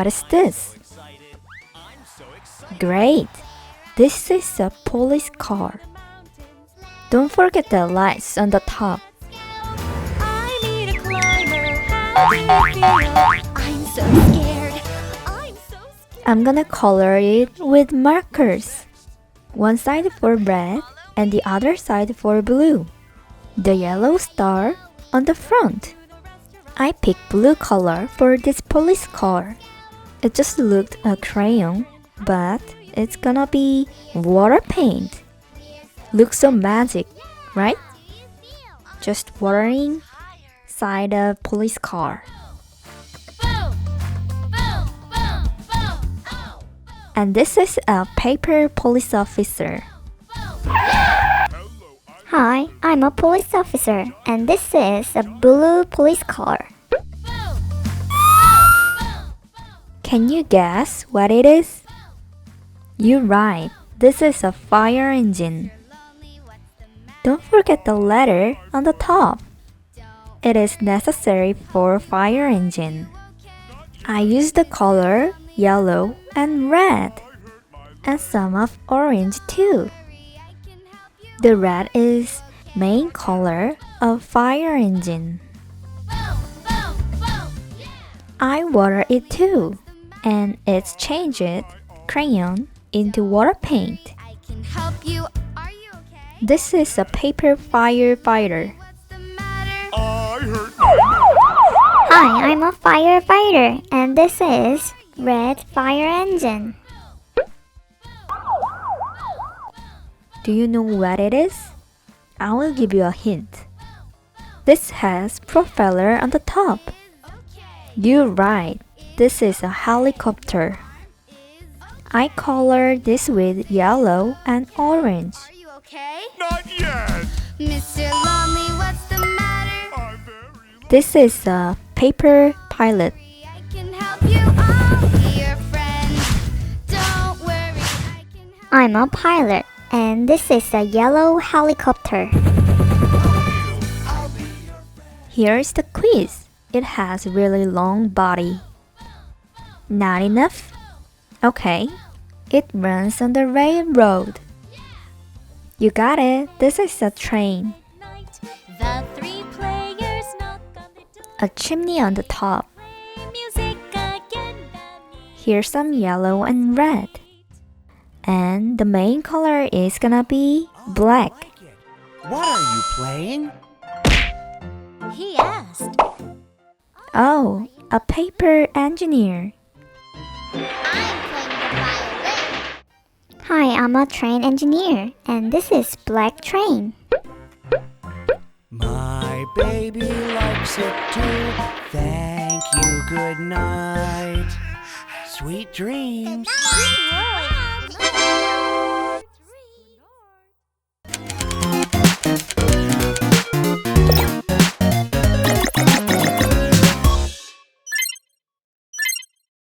What is this? Great! This is a police car. Don't forget the lights on the top. I'm gonna color it with markers. One side for red and the other side for blue. The yellow star on the front. I picked blue color for this police car. It just looked a crayon, but it's gonna be water paint. Looks so magic, right? Just watering side of police car. And this is a paper police officer. Hi, I'm a police officer, and this is a blue police car. Can you guess what it is? You're right, this is a fire engine. Don't forget the letter on the top. It is necessary for fire engine. I used the color yellow and red, and some of orange too. The red is main color of fire engine. I water it too, and it's changed crayon into water paint. This is a paper firefighter. Hi, I'm a firefighter, and this is red fire engine. Do you know what it is? I will give you a hint. This has propeller on the top. You're right, this is a helicopter. I colored this with yellow and orange. Are you okay? Not yet. Mr. Lonely, what's the matter? I'm very This is a paper pilot. I can help you. I'll be your friend. Don't worry, I can help I'm a pilot, and this is a yellow helicopter. Here's the quiz. It has really long body. Not enough? Okay. It runs on the railroad. You got it. This is a train. The three players knock on the door. A chimney on the top. Music again. Here's some yellow and red. And the main color is gonna be black. What are you playing? He asked. Oh, a paper engineer. I'm playing the violin. Hi, I'm a train engineer, and this is black train. My baby likes it too. Thank you, good night. Sweet dreams. Whoa.